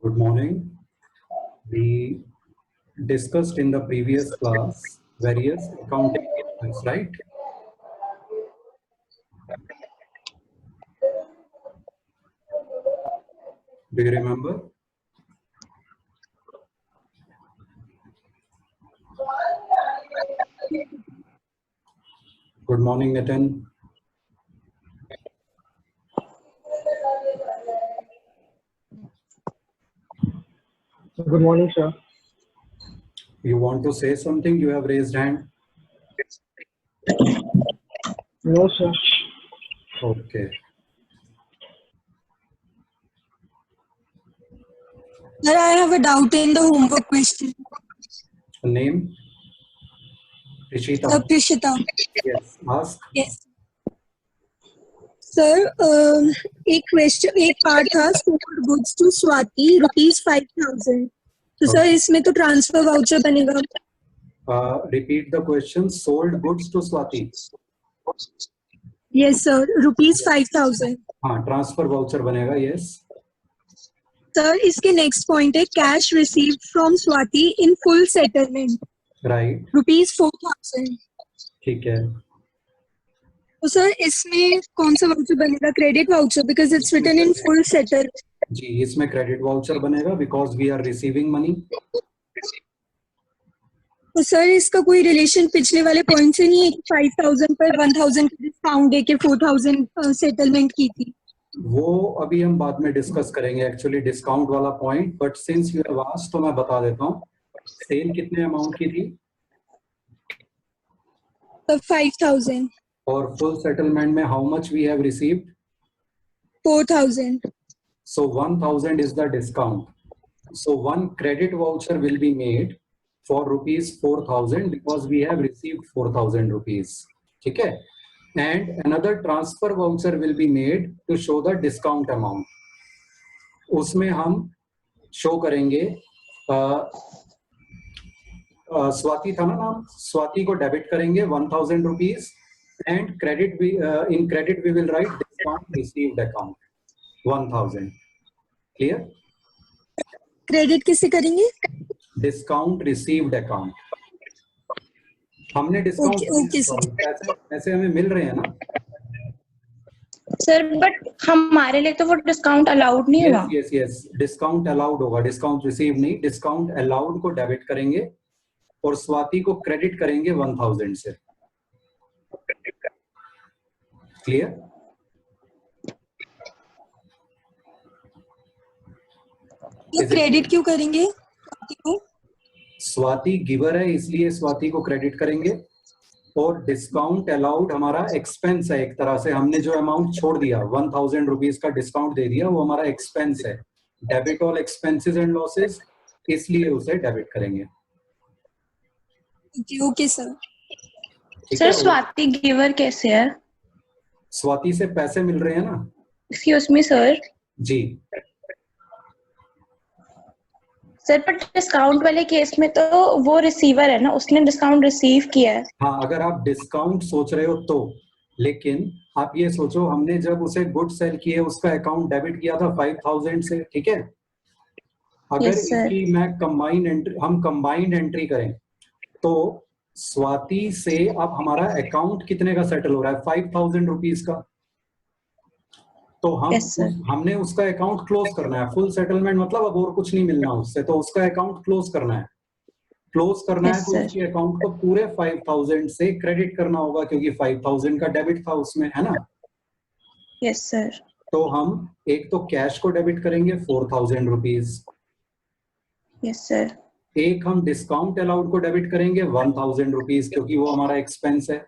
Good morning. We discussed in the previous class various accounting issues, right? Do you remember? Good morning, Nitin. Good morning, sir. You want to say something? You have raised hand. No, sir. Okay. Sir, I have a doubt in the homework question. Name? Rishita. Prishita. Yes. Ask. Yes. Sir एक part था sold goods to Swati ₹5,000 तो sir इसमें तो transfer voucher बनेगा. Repeat the question. Sold goods to Swati. Yes sir ₹5,000. हाँ, transfer voucher बनेगा. Yes. Sir इसके next point है cash received from Swati in full settlement. Right. ₹4,000. ठीक है. तो सर इसमें कौन सा वाउचर बनेगा? Credit voucher because it's written in full settle. जी, इसमें क्रेडिट वाउचर बनेगा because we are receiving money. तो सर इसका कोई रिलेशन पिछले वाले पॉइंट से नहीं है कि 5,000 पर 1,000 का डिस्काउंट देके 4,000 सेटलमेंट की थी. वो अभी हम बाद में डिस्कस करेंगे एक्चुअली डिस्काउंट वाला point. But since you have asked तो मैं बता देता हूँ. सेल कितने अमाउंट की थी? तो 5,000. और फुल सेटलमेंट में how much we have received? 4,000. So 1,000 is the discount. So one credit voucher will be made for ₹4,000 because we have received 4,000 rupees. ठीक है? And another transfer voucher will be made to show the discount amount. उसमें हम show करेंगे स्वाति था ना नाम, स्वाति को debit करेंगे 1,000 rupees and credit in credit we will write discount received account 1,000. Clear? Credit किसे करेंगे? Discount received account. हमने डिस्काउंट ओके सर. पैसे हमें मिल रहे हैं ना सर. बट हमारे लिए तो वो डिस्काउंट अलाउड नहीं हुआ. यस डिस्काउंट अलाउड होगा. डिस्काउंट रिसीव नहीं, डिस्काउंट अलाउड को डेबिट करेंगे और स्वाति को क्रेडिट करेंगे 1,000 से. क्लियर? तो क्रेडिट क्यों करेंगे? स्वाति गिवर है इसलिए स्वाति को क्रेडिट करेंगे. और डिस्काउंट अलाउड हमारा एक्सपेंस है एक तरह से. हमने जो अमाउंट छोड़ दिया 1,000 रुपीज का डिस्काउंट दे दिया वो हमारा एक्सपेंस है. Debit all expenses and losses, इसलिए उसे डेबिट करेंगे. Okay sir. Sir Swati giver कैसे है? स्वाति से पैसे मिल रहे हैं ना. Excuse me sir. जी सर पर डिस्काउंट वाले केस में तो वो रिसीवर है ना, उसने डिस्काउंट रिसीव किया है. हाँ, अगर आप डिस्काउंट सोच रहे हो तो. लेकिन आप ये सोचो हमने जब उसे गुड सेल किए उसका अकाउंट डेबिट किया था 5,000 से. ठीक है? अगर इसकी मैं हम कंबाइंड एंट्री करें तो स्वाति से अब हमारा अकाउंट कितने का सेटल हो रहा है? 5,000 रुपीज का. तो हमने उसका अकाउंट क्लोज करना है. फुल सेटलमेंट मतलब अब और कुछ नहीं मिलना उससे, तो उसका अकाउंट क्लोज करना है. क्लोज करना है तो उसके अकाउंट को पूरे 5,000 से क्रेडिट करना होगा क्योंकि 5,000 का डेबिट था उसमें, है ना? Yes sir. तो हम एक तो कैश को डेबिट करेंगे 4,000 रुपीज. Yes sir. एक हम डिस्काउंट अलाउड को डेबिट करेंगे 1,000 रुपीज क्योंकि वो हमारा एक्सपेंस है.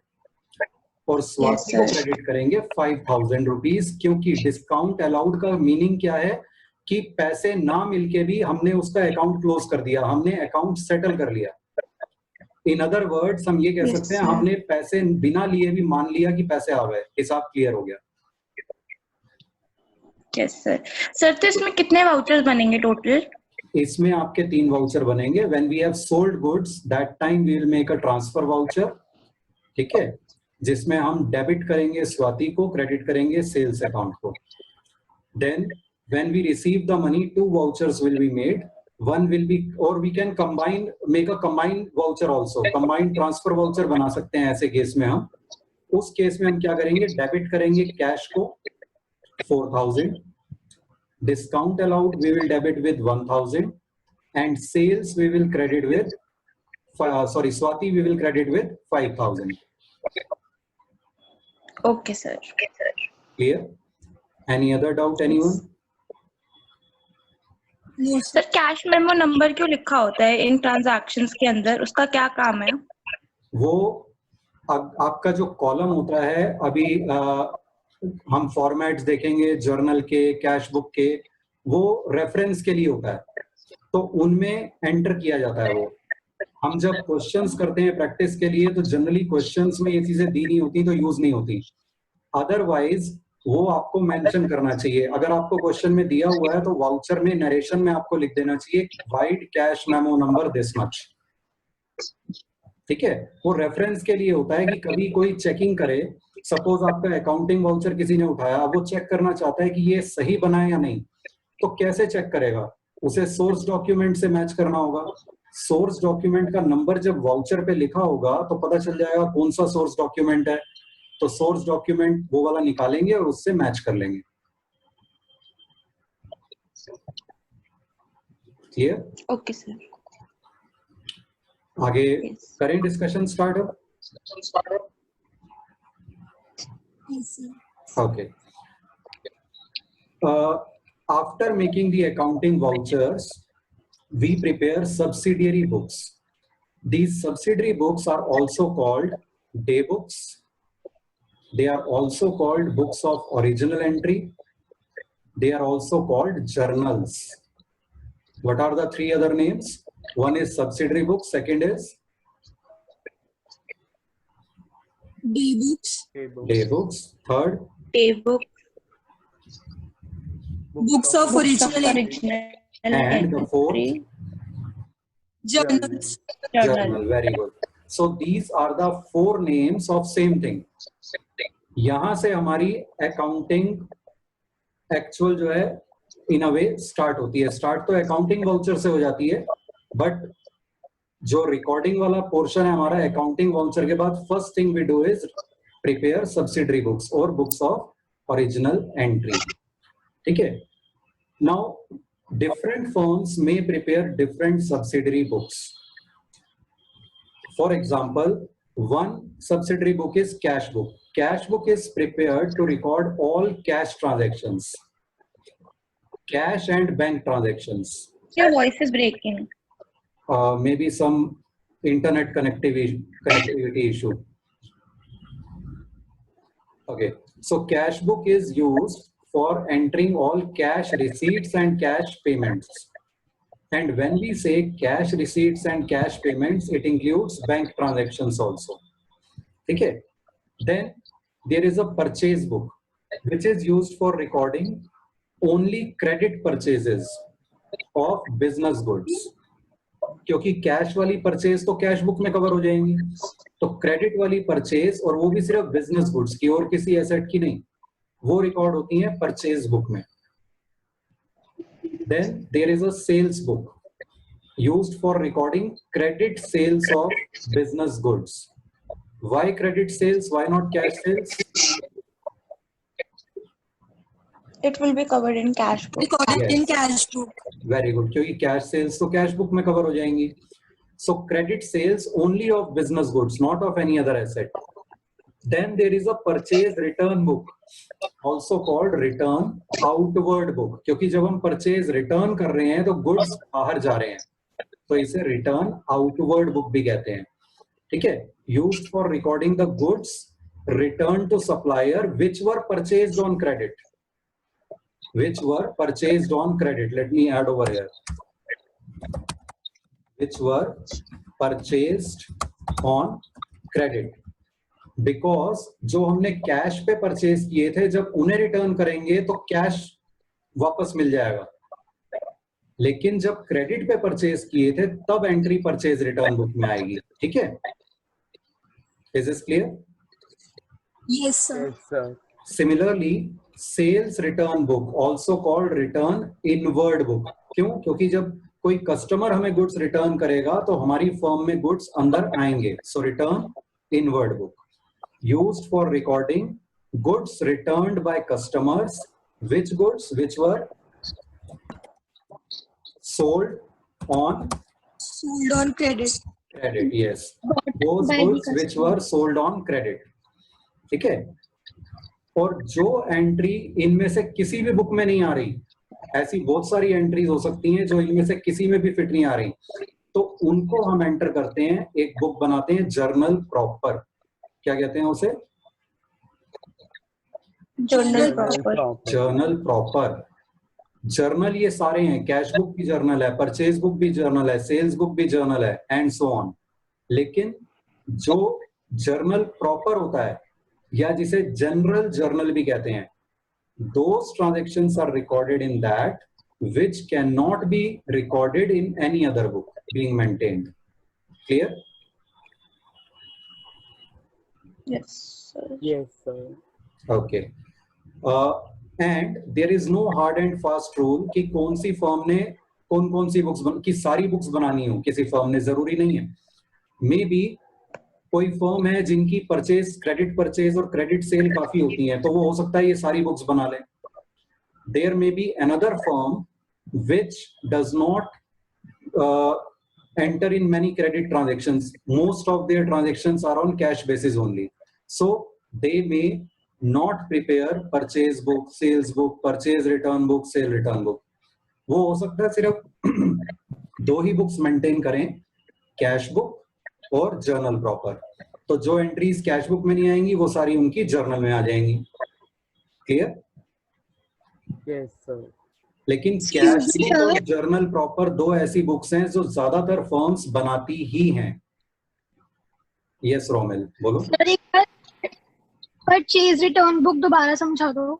और स्वाति को क्रेडिट करेंगे 5,000 रुपीज क्योंकि डिस्काउंट अलाउड का मीनिंग क्या है कि पैसे ना मिलके भी हमने उसका अकाउंट क्लोज कर दिया, हमने अकाउंट सेटल कर लिया. इन अदर वर्ड्स हम ये कह सकते हैं हमने पैसे बिना लिए भी मान लिया कि पैसे आ गए, हिसाब क्लियर हो गया. Yes sir. सर तो इसमें कितने वाउचर्स बनेंगे टोटल? इसमें आपके 3 वाउचर बनेंगे. When we have sold goods that time we will make a transfer voucher. ठीक है? जिसमें हम डेबिट करेंगे स्वाति को, क्रेडिट करेंगे सेल्स अकाउंट को. Then when we receive the money, 2 vouchers will be made. One will be, or we can combine, make a combined voucher also. Combined transfer voucher बना सकते हैं ऐसे केस में हम. उस केस में हम क्या करेंगे, डेबिट करेंगे कैश को 4000, discount allowed we will debit with 1000, and sales we will credit with Swati we will credit with 5000. Okay, sir. Clear? Any other doubt, anyone? No, sir cash memo number क्यों लिखा होता है इन transactions के अंदर, उसका क्या काम है? वो आपका जो कॉलम होता है, अभी हम फॉर्मेट्स देखेंगे जर्नल के, कैश बुक के, वो रेफरेंस के लिए होता है, तो उनमें एंटर किया जाता है वो. हम जब क्वेश्चंस करते हैं प्रैक्टिस के लिए, तो जनरली क्वेश्चंस में ये चीजें दी नहीं होती, तो यूज नहीं होती. अदरवाइज वो आपको मेंशन करना चाहिए. अगर आपको क्वेश्चन में दिया हुआ है तो वाउचर में नरेशन में आपको लिख देना चाहिए wide cash memo number this much. ठीक है, वो रेफरेंस के लिए होता है कि कभी कोई चेकिंग करे. सपोज आपका अकाउंटिंग वाउचर किसी ने उठाया, वो चेक करना चाहता है कि ये सही बना है या नहीं, तो कैसे चेक करेगा? उसे सोर्स डॉक्यूमेंट से मैच करना होगा. सोर्स डॉक्यूमेंट का नंबर जब वाउचर पे लिखा होगा तो पता चल जाएगा कौन सा सोर्स डॉक्यूमेंट है. तो सोर्स डॉक्यूमेंट वो वाला निकालेंगे और उससे मैच कर लेंगे. क्लियर? Okay sir. आगे करें discussion start up. yes, sir. Okay. After making the accounting vouchers, we prepare subsidiary books. These subsidiary books are also called day books. They are also called books of original entry. They are also called journals. What are the 3 other names? One is subsidiary book, second is D books, day books, third Daybook, books of original original and the fourth entry, journals. journal. Very good. So these are the 4 names of same thing. यहां से हमारी accounting actual जो है इन अ वे start होती है. Start तो accounting voucher से हो जाती है, बट जो रिकॉर्डिंग वाला पोर्शन है हमारा अकाउंटिंग वाउचर के बाद, first thing we do is prepare subsidiary books और बुक्स ऑफ ओरिजिनल एंट्री. ठीक है. नाउ डिफरेंट फर्म्स में prepare different subsidiary books. For example, one subsidiary book is cash book. Cash book is prepared to record all cash transactions, cash and bank transactions. Your voice is breaking. Maybe some internet connectivity issue. Okay, so cash book is used for entering all cash receipts and cash payments. And when we say cash receipts and cash payments, it includes bank transactions also. Okay. Then there is a purchase book, which is used for recording only credit purchases of business goods. क्योंकि cash वाली purchase तो cash book में cover हो जाएंगी, तो credit वाली purchase, और वो भी सिर्फ बिजनेस गुड्स की और किसी एसेट की नहीं, वो रिकॉर्ड होती है परचेज बुक में. Then there is a sales book used for recording credit sales of business goods. Why credit sales? Why not cash sales? It will be covered in cash book. Recorded in cash book. Very good. क्योंकि cash sales तो cash book में cover हो जाएंगी. So credit sales only of business goods, not of any other asset. Then there is a purchase return book, also called return outward book. क्योंकि जब हम purchase return कर रहे हैं तो goods बाहर जा रहे हैं, तो इसे return outward book भी कहते हैं. ठीक है. Used for recording the goods returned to supplier which were purchased on credit. Which were purchased on credit. Let me add over here. Which were purchased on credit. Because जो हमने cash पे purchase किए थे, जब उन्हें return करेंगे तो cash वापस मिल जाएगा, लेकिन जब क्रेडिट पे परचेज किए थे तब एंट्री परचेज रिटर्न बुक में आएगी. ठीक है. Is this clear? Yes, sir. Yes, sir. Similarly sales return book also called return inward book. क्यों? क्योंकि जब कोई कस्टमर हमें गुड्स रिटर्न करेगा तो हमारी फर्म में गुड्स अंदर आएंगे। So return inward book used for recording goods returned by customers, which goods which were sold on credit. Yes, those goods which were sold on credit. ठीक है। और जो एंट्री इनमें से किसी भी बुक में नहीं आ रही, ऐसी बहुत सारी एंट्रीज हो सकती हैं जो इनमें से किसी में भी फिट नहीं आ रही, तो उनको हम एंटर करते हैं, एक बुक बनाते हैं जर्नल प्रॉपर। क्या कहते हैं उसे? Journal proper. Journal proper. Journal ये सारे हैं, कैश बुक भी जर्नल है, परचेज बुक भी जर्नल है, सेल्स बुक भी जर्नल है, एंड सो ऑन। लेकिन जो जर्नल प्रॉपर होता है या जिसे जनरल जर्नल भी कहते हैं, those transactions are recorded in that which cannot be recorded in any other book being maintained. Clear? Yes, sir. Yes, sir. Okay. And there is no hard and fast rule कि कौन सी firm ने कौन सी books की सारी books बनानी हो किसी firm ने, जरूरी नहीं है। मे बी कोई फर्म है जिनकी परचेज, क्रेडिट परचेज और क्रेडिट सेल काफी होती है, तो वो हो सकता है ये सारी बुक्स बना ले। There may be another firm which does not enter in many credit transactions. Most of their transactions are on cash basis only, so they may not prepare purchase book, sales book, purchase return book, sale return book. वो हो सकता है सिर्फ दो ही books maintain करें, cash book और journal proper. तो जो एंट्रीज कैश बुक में नहीं आएंगी वो सारी उनकी जर्नल में आ जाएंगी। क्लियर? Yes, sir. लेकिन कैश बुक और जर्नल प्रॉपर दो ऐसी बुक्स हैं जो ज्यादातर फर्म्स बनाती ही हैं। यस रोमिल, बोलो। सर एक बार परचेज रिटर्न बुक दोबारा समझा दो।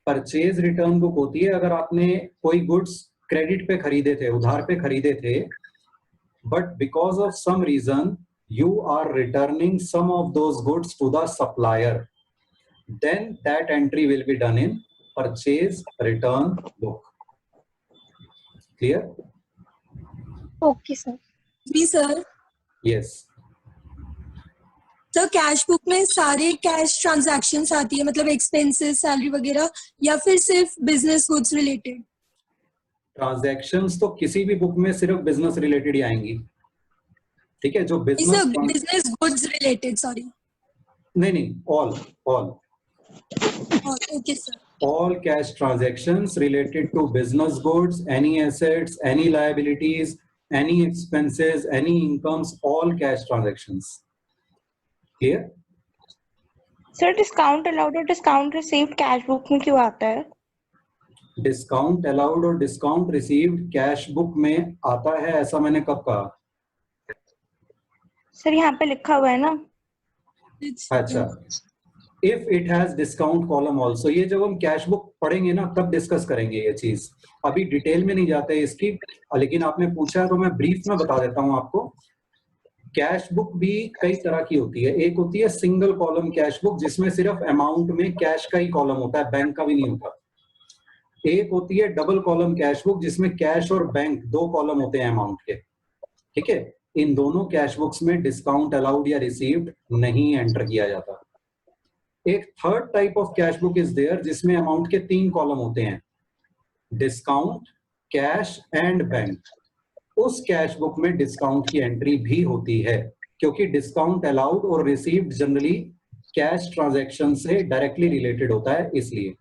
परचेज रिटर्न बुक होती है अगर आपने कोई गुड्स क्रेडिट पे खरीदे थे, उधार पे खरीदे थे, but because of some reason you are returning some of those goods to the supplier, then that entry will be done in purchase return book. Clear? Okay, sir. जी sir. Yes. Sir cash book में सारे cash transactions आती है, मतलब expenses, salary वगैरह, या फिर सिर्फ बिजनेस गुड्स रिलेटेड? ट्रांजैक्शंस तो किसी भी बुक में सिर्फ बिजनेस रिलेटेड ही आएंगी। ठीक है, जो बिजनेस गुड्स रिलेटेड, सॉरी। नहीं, all okay sir. all cash transactions related to business goods, any assets, any liabilities, any expenses, any incomes, all cash transactions. Clear? Sir discount allowed और discount received cash book में क्यों आता है? Discount allowed और discount received cash book में आता है, ऐसा मैंने कब कहा? सर यहाँ पे लिखा हुआ है ना। अच्छा, if it has discount column also. ये जब हम कैश बुक पढ़ेंगे ना तब डिस्कस करेंगे ये चीज, अभी डिटेल में नहीं जाते इसकी, लेकिन आपने पूछा है तो मैं ब्रीफ में बता देता हूं आपको। कैश बुक भी कई तरह की होती है। एक होती है सिंगल कॉलम कैश बुक जिसमें सिर्फ अमाउंट में कैश का ही कॉलम होता है, बैंक का भी नहीं होता। एक होती है डबल कॉलम कैश बुक जिसमें कैश और बैंक दो कॉलम होते हैं अमाउंट के। ठीक है, इन दोनों कैश बुक्स में डिस्काउंट अलाउड या रिसीव्ड नहीं एंटर किया जाता। एक third type of cash book is there जिसमें अमाउंट के तीन कॉलम होते हैं, डिस्काउंट, कैश एंड बैंक। उस कैश बुक में डिस्काउंट की एंट्री भी होती है क्योंकि डिस्काउंट अलाउड और रिसीव्ड जनरली कैश ट्रांजैक्शन से डायरेक्टली रिलेटेड होता है, इसलिए।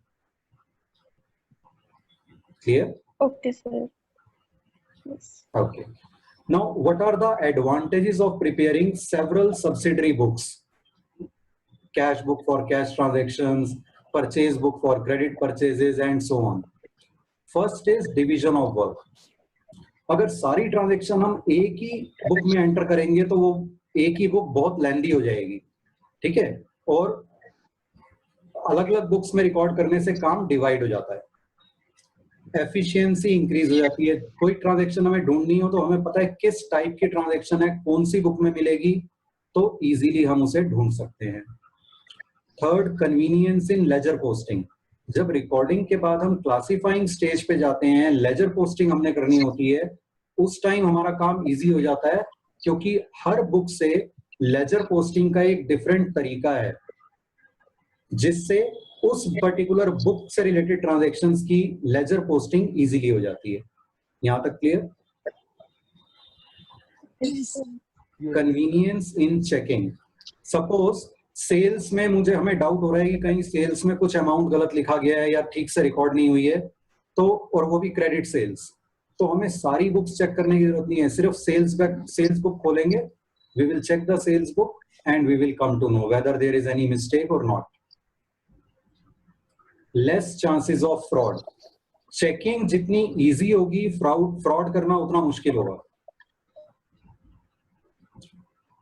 Clear? Okay sir. Okay. Now, what are the advantages of preparing several subsidiary books? Cash book for cash transactions, purchase book for credit purchases, and so on. First is division of work. अगर सारी transaction हम एक ही book में enter करेंगे तो वो एक ही book बहुत लेंदी हो जाएगी। ठीक है, और अलग अलग बुक्स में रिकॉर्ड करने से काम डिवाइड हो जाता है, एफिशिएंसी इंक्रीज हो जाती है। कोई ट्रांजैक्शन हमें ढूंढनी हो तो हमें पता है किस टाइप की ट्रांजैक्शन है, कौन सी बुक में मिलेगी, तो इजीली हम उसे ढूंढ सकते हैं। थर्ड, कन्वीनियंस इन लेजर पोस्टिंग। जब रिकॉर्डिंग के बाद हम क्लासिफाइंग स्टेज पे जाते हैं, लेजर पोस्टिंग हमने करनी होती है, उस टाइम हमारा काम इजी हो जाता है, क्योंकि हर बुक से लेजर पोस्टिंग का एक डिफरेंट तरीका है, जिससे उस पर्टिकुलर बुक से रिलेटेड ट्रांजैक्शंस की लेजर पोस्टिंग इजीली हो जाती है। यहां तक clear? Convenience in checking. Suppose sales में हमें डाउट हो रहा है कि कहीं सेल्स में कुछ अमाउंट गलत लिखा गया है या ठीक से रिकॉर्ड नहीं हुई है, तो और वो भी क्रेडिट सेल्स, तो हमें सारी बुक्स चेक करने की जरूरत नहीं है, सिर्फ सेल्स बुक खोलेंगे, we will check the sales book and we will come to know whether there is any mistake or not. Less chances of fraud. Checking जितनी इजी होगी, फ्रॉड करना उतना मुश्किल होगा।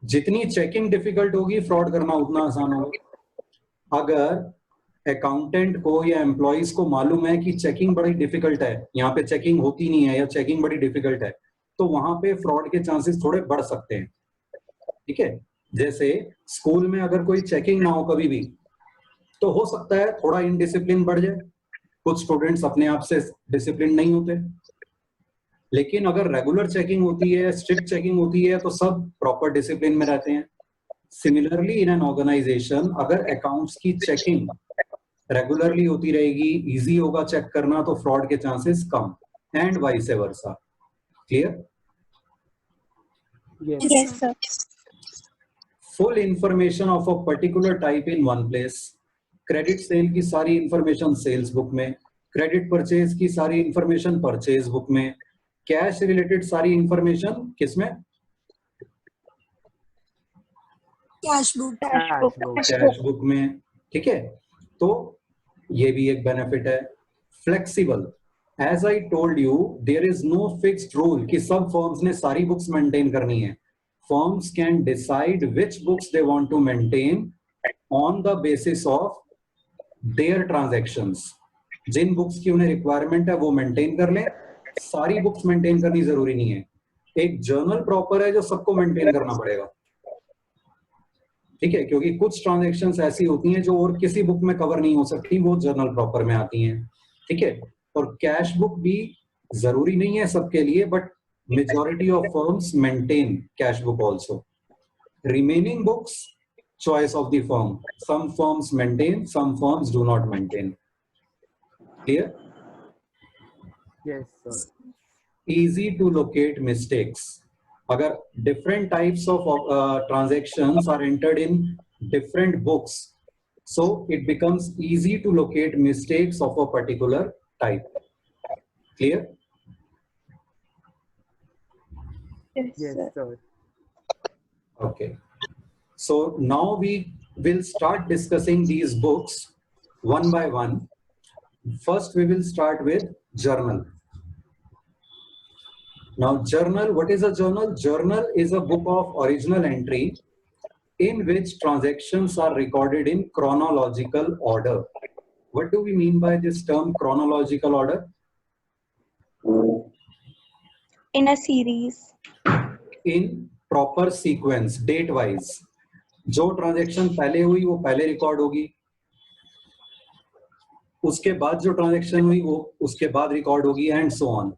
जितनी चेकिंग डिफिकल्ट होगी, फ्रॉड करना उतना आसान होगा। अगर अकाउंटेंट को या एम्प्लॉइज को मालूम है कि चेकिंग बड़ी डिफिकल्ट है, यहाँ पे चेकिंग होती नहीं है या चेकिंग बड़ी डिफिकल्ट है, तो वहां पे फ्रॉड के चांसेस थोड़े बढ़ सकते हैं। ठीक है, जैसे स्कूल में अगर कोई चेकिंग ना हो कभी भी, तो हो सकता है थोड़ा इनडिसिप्लिन बढ़ जाए, कुछ स्टूडेंट्स अपने आप से डिसिप्लिन नहीं होते। लेकिन अगर रेगुलर चेकिंग होती है, स्ट्रिक्ट चेकिंग होती है, तो सब प्रॉपर डिसिप्लिन में रहते हैं। सिमिलरली इन एन ऑर्गेनाइजेशन, अगर अकाउंट्स की चेकिंग रेगुलरली होती रहेगी, इजी होगा चेक करना, तो फ्रॉड के chances come, and vice versa. Clear? Yes, sir. Full information of a particular type in one place. Credit sale की सारी इंफॉर्मेशन सेल्स बुक में, क्रेडिट परचेज की सारी इंफॉर्मेशन परचेज बुक में, कैश रिलेटेड सारी इंफॉर्मेशन किसमें? Cash book. Cash book में। ठीक है, तो ये भी एक बेनिफिट है। Flexible. As I told you, there is no fixed rule कि सब फर्म्स ने सारी बुक्स मेंटेन करनी है। Firms can decide which books they want to maintain on the basis of their transactions. जिन बुक्स की उन्हें रिक्वायरमेंट है वो मेंटेन कर लें, सारी बुक्स मेंटेन करनी जरूरी नहीं है। एक जर्नल प्रॉपर है जो सबको मेंटेन करना पड़ेगा। ठीक है, क्योंकि कुछ ट्रांजैक्शंस ऐसी होती हैं जो और किसी बुक में कवर नहीं हो सकती, वो जर्नल प्रॉपर में आती हैं। ठीक है, और कैश बुक भी जरूरी नहीं है सबके लिए, but majority of firms maintain cash book also. Remaining books choice of the firm. Some firms maintain, some firms do not maintain. Clear? Yes, sir. Easy to locate mistakes. अगर different types of transactions are entered in different books, so it becomes easy to locate mistakes of a particular type. Clear? Yes, sir. Okay. So now we will start discussing these books one by one. First, we will start with journal. Now, journal, what is a journal? Journal is a book of original entry in which transactions are recorded in chronological order. What do we mean by this term chronological order? In a series. In proper sequence, date wise. जो transaction पहले हुई वो पहले record होगी, उसके बाद जो transaction हुई वो उसके बाद रिकॉर्ड होगी, एंड सो ऑन।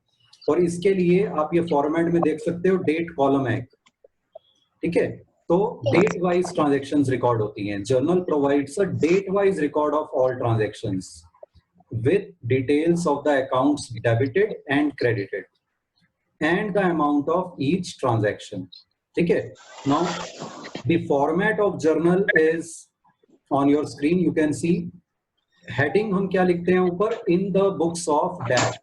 और इसके लिए आप ये फॉर्मेट में देख सकते हो, डेट कॉलम है। ठीक है, तो डेट वाइज ट्रांजैक्शंस रिकॉर्ड होती हैं। Journal provides a date wise record of all transactions with details of the accounts debited and credited and the amount of each transaction. ठीक है, now the format of journal is on your screen. You can see heading हम क्या लिखते हैं ऊपर, in the books of dash।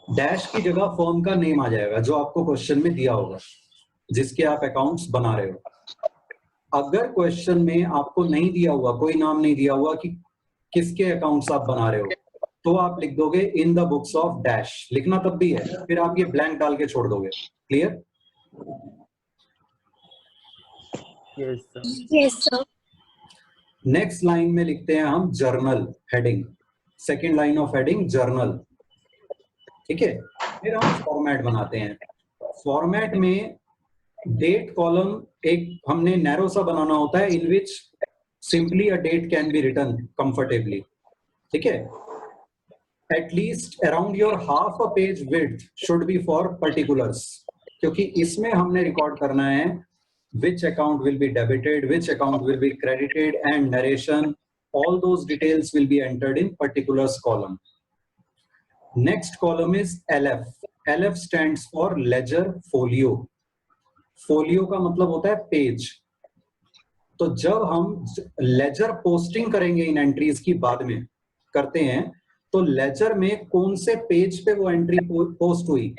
Dash की जगह firm का नेम आ जाएगा जो आपको क्वेश्चन में दिया होगा, जिसके आप अकाउंट्स बना रहे हो। अगर क्वेश्चन में आपको नहीं दिया हुआ, कोई नाम नहीं दिया हुआ कि किसके अकाउंट्स आप बना रहे हो, तो आप लिख दोगे in the books of dash. लिखना तब भी है, फिर आप ये ब्लैंक डाल के छोड़ दोगे। Clear? Yes, sir. Yes, sir. Next line में लिखते हैं हम journal heading, second line of heading journal. ठीक है, फिर हम फॉर्मेट बनाते हैं। फॉर्मेट में डेट कॉलम एक हमने नैरो सा बनाना होता है, इन विच Simply a date can be written comfortably. ठीक है? At least around your half a page width should be for particulars. क्योंकि इसमें हमने रिकॉर्ड करना है which account will be debited, which account will be credited, and narration. All those details will be entered in particulars column. Next column is LF. LF stands for ledger folio. Folio का मतलब होता है page. तो जब हम ledger posting करेंगे इन entries की बाद में करते हैं, तो लेजर में कौन से पेज पे वो एंट्री पोस्ट हुई.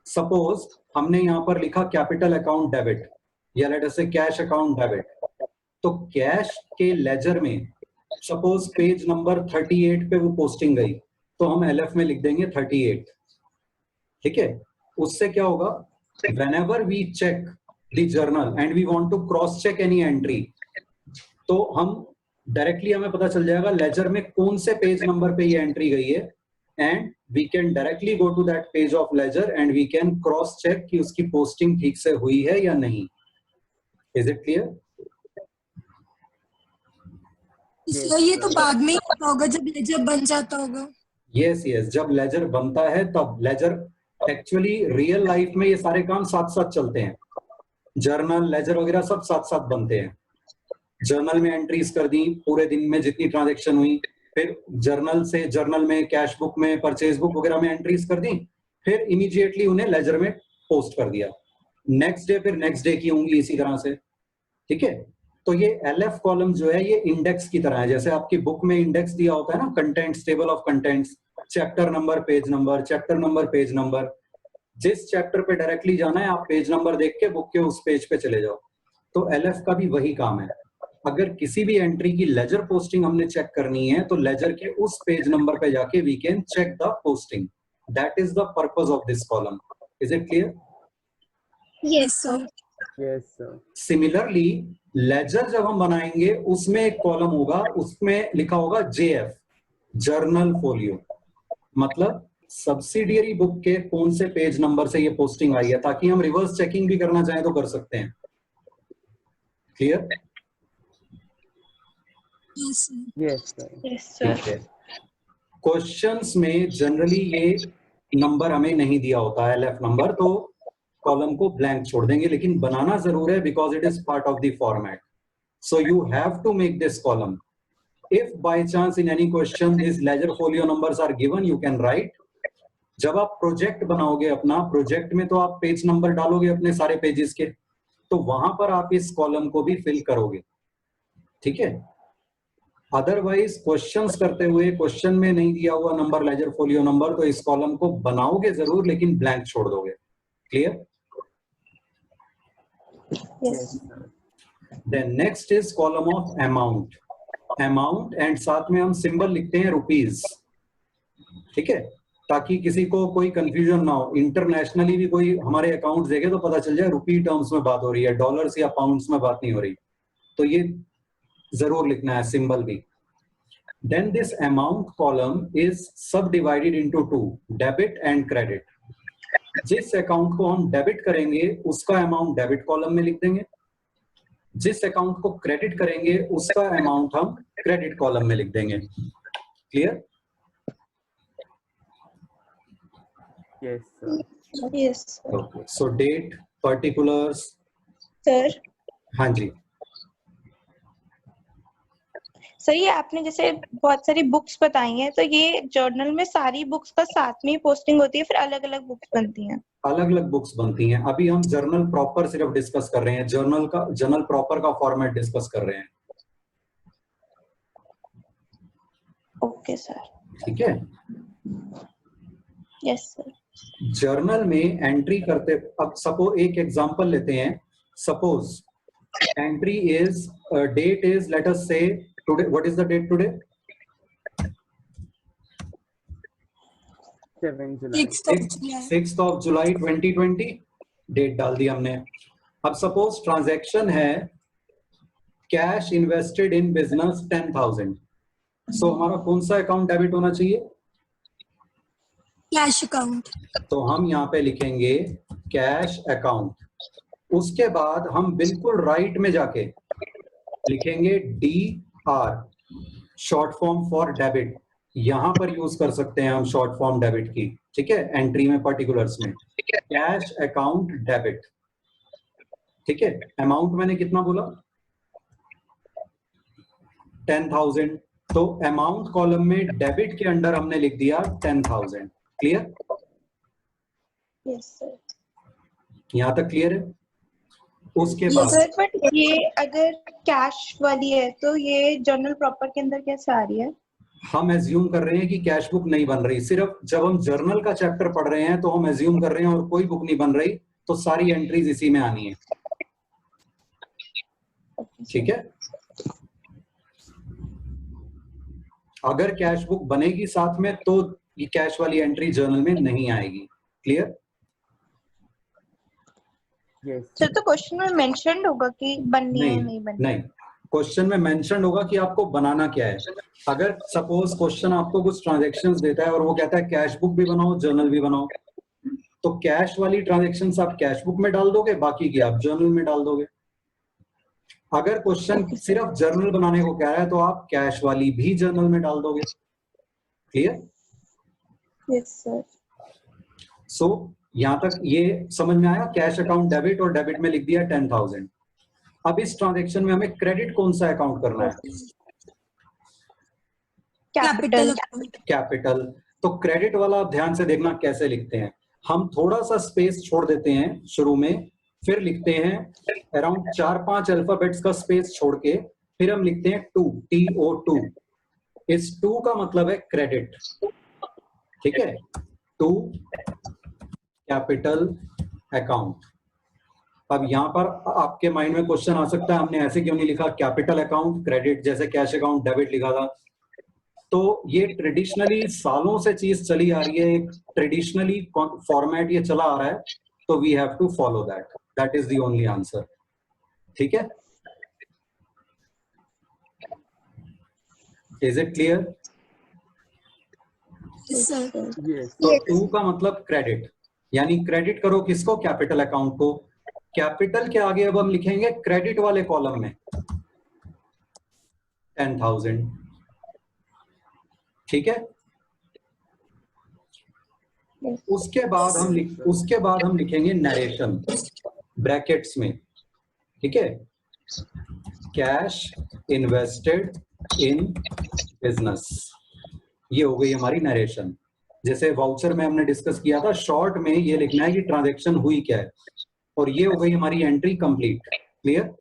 सपोज हमने यहां पर लिखा कैपिटल अकाउंट डेबिट या लेट अस से कैश अकाउंट डेबिट. तो कैश के लेजर में सपोज पेज नंबर 38 पे वो पोस्टिंग गई, तो हम LF में लिख देंगे 38. ठीक है? उससे क्या होगा, whenever we check the journal and we want to cross check any entry, तो हम डायरेक्टली हमें पता चल जाएगा लेजर में कौन से पेज नंबर पे ये एंट्री गई है, and we can directly go to that page of ledger and we can cross check कि उसकी पोस्टिंग ठीक से हुई है या नहीं. Is it clear? इसलिए ये तो बाद में ही होता होगा जब लेजर बन जाता होगा. यस यस, जब लेजर बनता है तब. लेजर एक्चुअली रियल लाइफ में ये सारे काम साथ साथ चलते हैं. जर्नल, लेजर वगैरह सब साथ साथ बनते हैं. जर्नल में एंट्रीज कर दी पूरे दिन में जितनी ट्रांजैक्शन हुई, फिर जर्नल में कैश बुक में परचेज बुक वगैरह में एंट्रीज कर दी, फिर इमीडिएटली उन्हें लेजर में पोस्ट कर दिया. नेक्स्ट डे फिर नेक्स्ट डे की होंगी इसी तरह से. ठीक है? तो ये LF कॉलम जो है ये इंडेक्स की तरह है. जैसे आपकी बुक में इंडेक्स दिया होता है ना, contents, table of contents, chapter number, page number, chapter number, page number. जिस चैप्टर पे डायरेक्टली जाना है आप पेज नंबर देख के बुक के उस पेज पे चले जाओ. तो LF का भी वही काम है. अगर किसी भी एंट्री की लेजर पोस्टिंग हमने चेक करनी है तो लेजर के उस पेज नंबर पे जाके we can check the posting. That is the purpose of this column. Is it clear? Yes sir. Yes, sir. Similarly ledger जब हम बनाएंगे उसमें एक कॉलम होगा, उसमें लिखा होगा JF, जर्नल फोलियो. मतलब सब्सिडियरी बुक के कौन से पेज नंबर से ये पोस्टिंग आई है, ताकि हम रिवर्स चेकिंग भी करना चाहें तो कर सकते हैं. Clear? Yes, sir. Yes, sir. ठीक है. क्वेश्चंस में जनरली ये नंबर हमें नहीं दिया होता है LF नंबर, तो कॉलम को ब्लैंक छोड़ देंगे, लेकिन बनाना जरूर है because it is part of the format. So you have to make this column. If by chance in any question this ledger folio numbers are given, you can write. जब आप project बनाओगे अपना, प्रोजेक्ट में तो आप page number डालोगे अपने सारे पेजेस के, तो वहां पर आप इस कॉलम को भी फिल करोगे. ठीक है? अदरवाइज क्वेश्चंस करते हुए क्वेश्चन में नहीं दिया हुआ नंबर लेजर फोलियो नंबर, तो इस कॉलम को बनाओगे जरूर लेकिन ब्लैंक छोड़ दोगे. Clear? Yes. Then next is column of amount. Amount and साथ में हम सिंबल लिखते हैं रुपीज. ठीक है? ताकि किसी को कोई कंफ्यूजन ना हो. इंटरनेशनली भी कोई हमारे अकाउंट देखे तो पता चल जाए रुपी टर्म्स में बात हो रही है, डॉलर्स या पाउंड्स में बात नहीं हो रही. तो ये जरूर लिखना है सिंबल भी. Then this amount column is subdivided into two, debit and credit. जिस अकाउंट को हम डेबिट करेंगे उसका अमाउंट डेबिट कॉलम में लिख देंगे, जिस अकाउंट को क्रेडिट करेंगे उसका अमाउंट हम क्रेडिट कॉलम में लिख देंगे. Clear? Yes, sir. Yes, sir. Okay. So date, particulars. Sir. हाँ जी. सर ये आपने जैसे बहुत सारी बुक्स बताई हैं, तो ये जर्नल में सारी बुक्स का साथ में ही पोस्टिंग होती है, फिर अलग अलग बुक्स बनती हैं? अलग अलग बुक्स बनती हैं. अभी हम जर्नल प्रॉपर सिर्फ डिस्कस कर रहे हैं, जर्नल प्रॉपर का फॉर्मेट डिस्कस कर रहे हैं. Okay sir. ठीक है? Yes sir. जर्नल में एंट्री करते, अब सपोज एक एग्जांपल लेते हैं. Suppose entry is date is let us say today. What is the date today? 6th of July 2020. Date डाल दी हमने. अब सपोज ट्रांजैक्शन है कैश इन्वेस्टेड इन बिजनेस 10,000. सो हमारा कौन सा अकाउंट डेबिट होना चाहिए? Cash account. तो हम यहाँ पे लिखेंगे कैश अकाउंट. उसके बाद हम बिल्कुल राइट में जाके लिखेंगे D or short form for debit, यहां पर यूज कर सकते हैं हम शॉर्ट फॉर्म डेबिट की, ठीक है, एंट्री में पर्टिकुलर्स में कैश अकाउंट डेबिट, ठीक है। अमाउंट मैंने कितना बोला 10,000, तो अमाउंट कॉलम में डेबिट के अंडर हमने लिख दिया 10,000। क्लियर? Yes sir. यहां तक क्लियर है? उसके बाद सर बट ये अगर कैश वाली है तो ये जर्नल प्रॉपर के अंदर कैसे आ रही है? हम एज्यूम कर रहे हैं कि कैश बुक नहीं बन रही, सिर्फ जब हम जर्नल का चैप्टर पढ़ रहे हैं तो हम एज्यूम कर रहे हैं और कोई बुक नहीं बन रही, तो सारी एंट्रीज इसी में आनी है, ठीक है। अगर कैश बुक बनेगी साथ में तो ये कैश वाली एंट्री जर्नल में नहीं आएगी। क्लियर? सर तो क्वेश्चन में मेंशन्ड होगा कि बननी है नहीं बननी? नहीं, क्वेश्चन में मेंशन होगा कि आपको बनाना क्या है। अगर सपोज क्वेश्चन आपको कुछ ट्रांजैक्शंस देता है और वो कहता है कैश बुक भी बनाओ जर्नल भी बनाओ, तो कैश वाली ट्रांजैक्शंस आप कैश बुक में डाल दोगे, बाकी की आप जर्नल में डाल दोगे। अगर क्वेश्चन सिर्फ जर्नल बनाने को कह रहा है तो आप कैश वाली भी जर्नल में डाल दोगे। क्लियर? Yes sir. सो यहां तक ये समझ में आया, कैश अकाउंट डेबिट और डेबिट में लिख दिया 10,000। अब इस ट्रांजैक्शन में हमें क्रेडिट कौन सा अकाउंट करना है? कैपिटल। कैपिटल। तो क्रेडिट वाला आप ध्यान से देखना कैसे लिखते हैं। हम थोड़ा सा स्पेस छोड़ देते हैं शुरू में, फिर लिखते हैं अराउंड 4-5 अल्फाबेट्स का स्पेस छोड़ के, फिर हम लिखते हैं टू, TO2। इस टू का मतलब है क्रेडिट, ठीक है, टू कैपिटल अकाउंट। अब यहां पर आपके माइंड में क्वेश्चन आ सकता है हमने ऐसे क्यों नहीं लिखा कैपिटल अकाउंट क्रेडिट, जैसे कैश अकाउंट डेबिट लिखा था। तो ये ट्रेडिशनली सालों से चीज चली आ रही है, एक ट्रेडिशनली फॉर्मेट ये चला आ रहा है, तो we have to follow that, that is the only answer. ठीक है, इज इट क्लियर? तो टू का मतलब क्रेडिट, यानी क्रेडिट करो किसको? कैपिटल अकाउंट को। कैपिटल के आगे अब हम लिखेंगे क्रेडिट वाले कॉलम में 10,000, ठीक है। उसके बाद हम लिखेंगे नरेशन ब्रैकेट्स में, ठीक है, कैश इन्वेस्टेड इन बिजनेस। ये हो गई हमारी नरेशन। जैसे वाउचर में हमने डिस्कस किया था, शॉर्ट में ये लिखना है कि ट्रांजैक्शन हुई क्या है, और ये हो गई हमारी entry complete. Clear?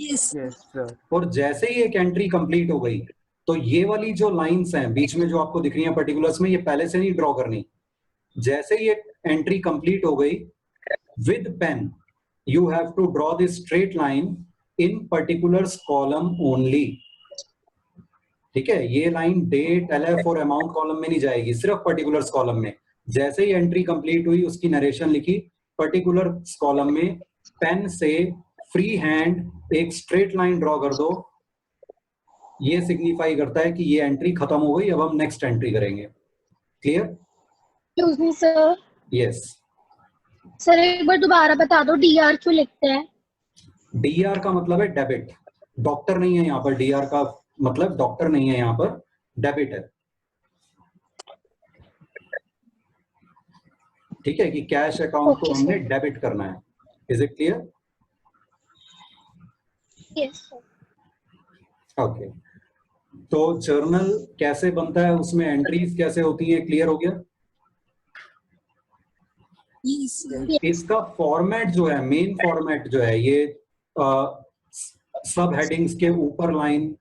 Yes sir. और जैसे ही एक एंट्री कंप्लीट हो गई तो ये वाली जो लाइंस हैं बीच में जो आपको दिख रही हैं पर्टिकुलर्स में, ये पहले से नहीं ड्रॉ करनी। जैसे ही एंट्री कंप्लीट हो गई, with pen you have to draw this straight line in particulars column only. ठीक है, ये लाइन डेट, LF और अमाउंट कॉलम में नहीं जाएगी, सिर्फ पर्टिकुलर्स कॉलम में। जैसे ही एंट्री कंप्लीट हुई, उसकी नरेशन लिखी, पर्टिकुलर्स कॉलम में पेन से फ्री हैंड एक स्ट्रेट लाइन ड्रॉ कर दो। ये सिग्निफाई करता है कि ये एंट्री खत्म हो गई, अब हम नेक्स्ट एंट्री करेंगे। क्लियर? सर यस सर एक बार दोबारा बता दो, DR क्यों लिखते हैं? DR का मतलब है डेबिट, डॉक्टर नहीं है यहाँ पर। DR का मतलब डॉक्टर नहीं है, यहाँ पर डेबिट है। ठीक है, कि कैश अकाउंट को हमने डेबिट करना है। Is it clear? Yes sir. Okay, तो जर्नल कैसे बनता है, उसमें एंट्रीज कैसे होती हैं, क्लियर हो गया? इसका फॉर्मेट जो है, मेन फॉर्मेट जो है, ये सब हेडिंग्स के ऊपर लाइन,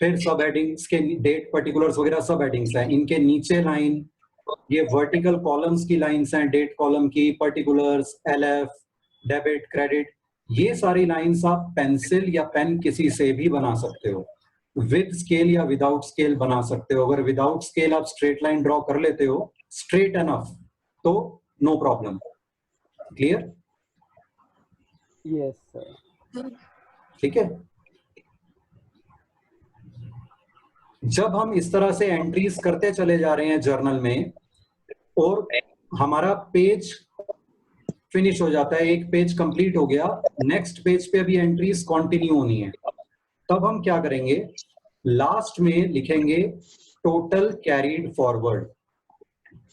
फिर सब हेडिंग्स के डेट पर्टिकुलर्स वगैरह सब हेडिंग्स हैं, इनके नीचे लाइन, ये वर्टिकल कॉलम्स की लाइंस हैं, डेट कॉलम की, पर्टिकुलर्स, LF, डेबिट, क्रेडिट, ये सारी लाइंस आप पेंसिल या पेन किसी से भी बना सकते हो। विद स्केल या विदाउट स्केल बना सकते हो। अगर विदाउट स्केल आप स्ट्रेट लाइन ड्रॉ कर लेते हो स्ट्रेट एनफ, तो no problem. Clear? Yes sir. ठीक है, जब हम इस तरह से एंट्रीज करते चले जा रहे हैं जर्नल में, और हमारा पेज फिनिश हो जाता है, एक पेज कंप्लीट हो गया, नेक्स्ट पेज पे अभी एंट्रीज कंटिन्यू होनी है। तब हम क्या करेंगे, लास्ट में लिखेंगे टोटल कैरीड फॉरवर्ड।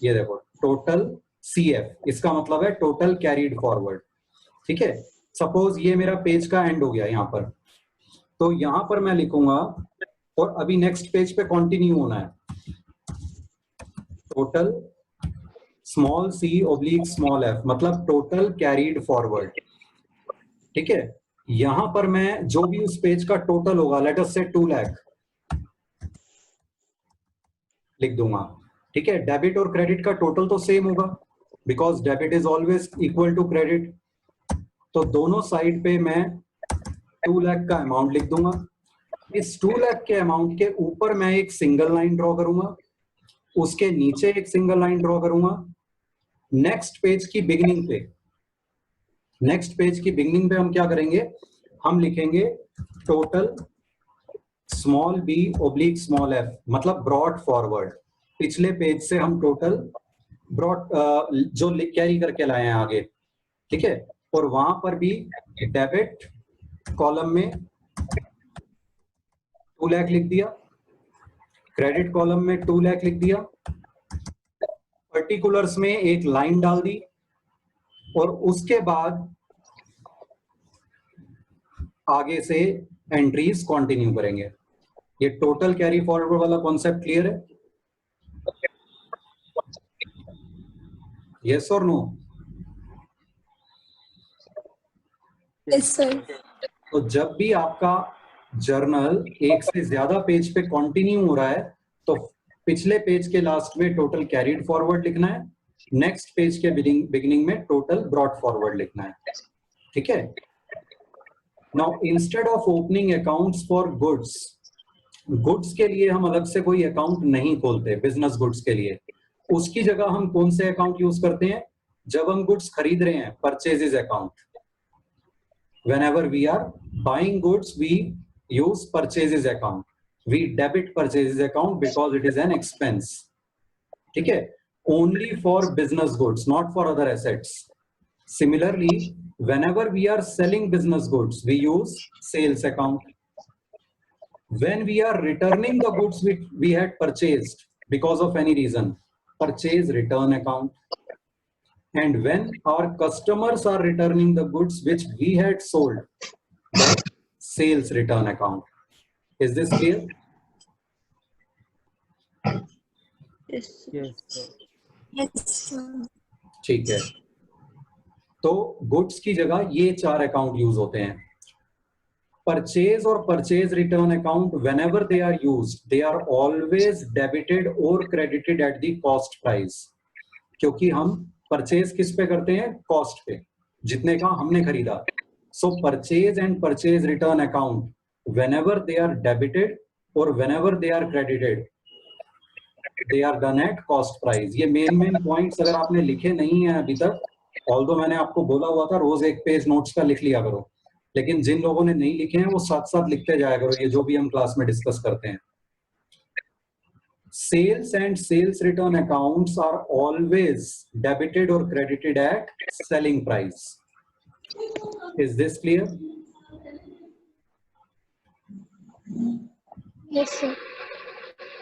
ये देखो टोटल CF, इसका मतलब है टोटल कैरीड फॉरवर्ड। ठीक है, सपोज ये मेरा पेज का एंड हो गया यहाँ पर, तो यहां पर मैं लिखूंगा, और अभी नेक्स्ट पेज पे कंटिन्यू होना है, टोटल स्मॉल c/f, मतलब टोटल कैरीड फॉरवर्ड। ठीक है, यहां पर मैं जो भी उस पेज का टोटल होगा, लेट अस से 2 लाख लिख दूंगा। ठीक है, डेबिट और क्रेडिट का टोटल तो सेम होगा, because debit is always equal to credit. तो दोनों साइड पे मैं 2 लाख का अमाउंट लिख दूंगा। इस 2 लाख के अमाउंट के ऊपर मैं एक सिंगल लाइन ड्रॉ करूंगा, उसके नीचे एक सिंगल लाइन ड्रॉ करूंगा। नेक्स्ट पेज की बिगिनिंग पे हम क्या करेंगे, हम लिखेंगे टोटल स्मॉल b/f, मतलब ब्रॉड फॉरवर्ड। पिछले पेज से हम टोटल ब्रॉड जो कैरी करके लाए हैं आगे। ठीक है, और वहां पर भी डेबिट कॉलम में 2 लाख लिख दिया, क्रेडिट कॉलम में 2 लाख लिख दिया, पर्टिकुलर्स में एक लाइन डाल दी, और उसके बाद आगे से एंट्रीज कंटिन्यू करेंगे। ये टोटल कैरी फॉरवर्ड वाला कॉन्सेप्ट क्लियर है? यस और नो? Yes sir. तो जब भी आपका जर्नल एक से ज्यादा पेज पे कंटिन्यू हो रहा है, तो पिछले पेज के लास्ट में टोटल कैरीड फॉरवर्ड लिखना है, नेक्स्ट पेज के बिगिनिंग में टोटल ब्रॉड फॉरवर्ड लिखना है। ठीक है, now instead of opening accounts for goods के लिए हम अलग से कोई अकाउंट नहीं खोलते, बिजनेस गुड्स के लिए। उसकी जगह हम कौन से अकाउंट यूज करते हैं? जब हम गुड्स खरीद रहे हैं, purchases account. Whenever we are buying goods, we use purchases account. We debit purchases account because it is an expense. ठीक है? Only for business goods, not for other assets. Similarly, whenever we are selling business goods, we use sales account. When we are returning the goods which we had purchased because of any reason, purchase return account. And when our customers are returning the goods which we had sold, the sales return account. Is this clear? Yes. Yes, sir. Yes sir. ठीक है, तो goods की जगह ये 4 account use होते हैं। Purchase और purchase return account, whenever they are used, they are always debited or credited at the cost price. क्योंकि हम परचेज किस पे करते हैं? कॉस्ट पे, जितने का हमने खरीदा। सो purchase and purchase return account, whenever they are debited or whenever they are credited, they are done at cost price. ये मेन पॉइंट्स अगर आपने लिखे नहीं है अभी तक, ऑल्दो मैंने आपको बोला हुआ था रोज एक पेज नोट्स का लिख लिया करो, लेकिन जिन लोगों ने नहीं लिखे हैं वो साथ साथ लिखते जाया करो, ये जो भी हम क्लास में डिस्कस करते हैं। Sales and sales return accounts are always debited or credited at selling price. Is this clear? Yes sir.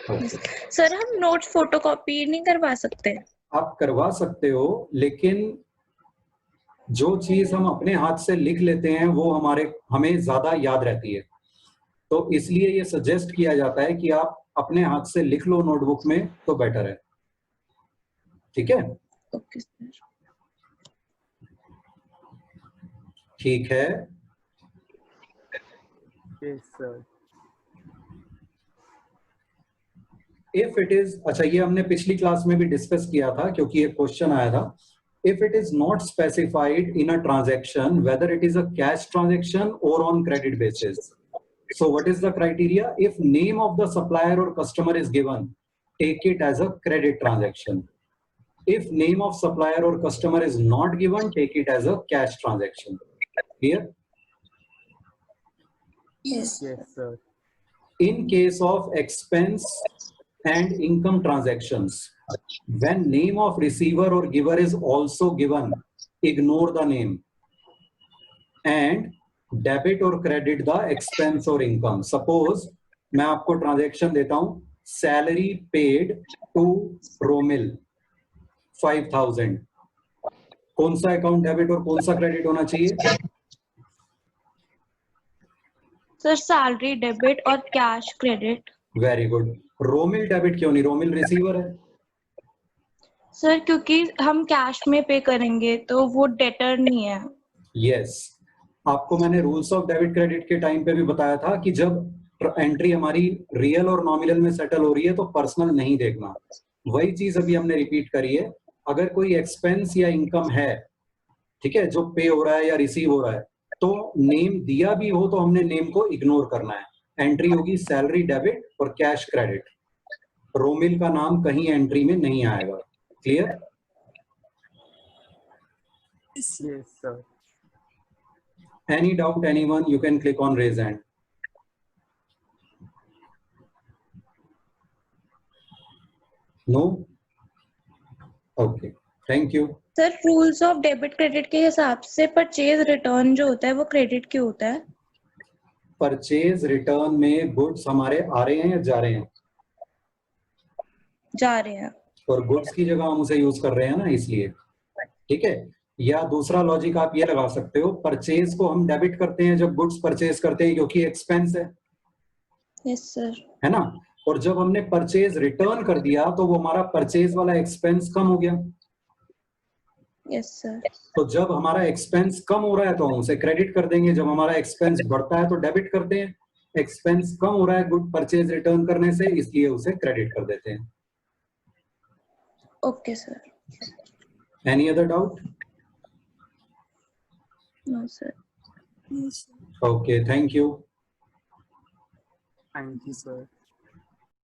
Okay. Sir हम नोट फोटोकॉपी नहीं करवा सकते? आप करवा सकते हो, लेकिन जो चीज हम अपने हाथ से लिख लेते हैं वो हमें ज्यादा याद रहती है, तो इसलिए ये सजेस्ट किया जाता है कि आप अपने हाथ से लिख लो नोटबुक में, तो बेटर है। ठीक है? Okay sir. ठीक है, Yes, sir. If it is, अच्छा ये हमने पिछली क्लास में भी डिस्कस किया था क्योंकि एक क्वेश्चन आया था। If it is not specified in a transaction whether it is a cash transaction or on credit basis, so what is the criteria? If name of the supplier or customer is given, take it as a credit transaction. If name of supplier or customer is not given, take it as a cash transaction. Clear? Yes. Yes, sir. In case of expense and income transactions, when name of receiver or giver is also given, ignore the name. And debit और credit the expense और income. Suppose मैं आपको transaction देता हूं, salary paid to Romil 5000, कौन सा account debit और कौन सा क्रेडिट होना चाहिए? सर सैलरी डेबिट और cash credit. Very good. Romil debit क्यों नहीं? रोमिल रिसीवर है। सर क्योंकि हम कैश में पे करेंगे तो वो डेटर नहीं है। यस, आपको मैंने रूल्स ऑफ डेबिट क्रेडिट के टाइम पे भी बताया था कि जब एंट्री हमारी रियल और नॉमिनल में सेटल हो रही है तो पर्सनल नहीं देखना। वही चीज अभी हमने रिपीट करी है। अगर कोई एक्सपेंस या इनकम है, ठीक है, जो पे हो रहा है या रिसीव हो रहा है, तो नेम दिया भी हो तो हमने नेम को इग्नोर करना है। एंट्री होगी सैलरी डेबिट और कैश क्रेडिट। रोमिल का नाम कहीं एंट्री में नहीं आएगा। Clear? Yes, sir. Any doubt, anyone? You can click on raise hand. No? Okay. Thank you. Sir rules of debit credit के हिसाब से परचेज रिटर्न जो होता है वो क्रेडिट क्यों होता है? परचेज रिटर्न में गुड्स हमारे आ रहे हैं या जा रहे हैं? जा रहे हैं। और गुड्स की जगह हम उसे यूज कर रहे हैं ना, इसलिए। ठीक है। या दूसरा लॉजिक आप ये लगा सकते हो, परचेज को हम डेबिट करते हैं जब गुड्स परचेज करते हैं क्योंकि एक्सपेंस है। Yes sir. है ना? और जब हमने परचेज रिटर्न कर दिया तो वो हमारा परचेज वाला एक्सपेंस कम हो गया। Yes sir. तो जब हमारा एक्सपेंस कम हो रहा है तो हम उसे क्रेडिट कर देंगे, जब हमारा एक्सपेंस बढ़ता है तो डेबिट करते हैं। एक्सपेंस कम हो रहा है गुड परचेज रिटर्न करने से, इसलिए उसे क्रेडिट कर देते हैं। Okay sir. Any other doubt? No sir. Okay, thank you. Thank you, sir.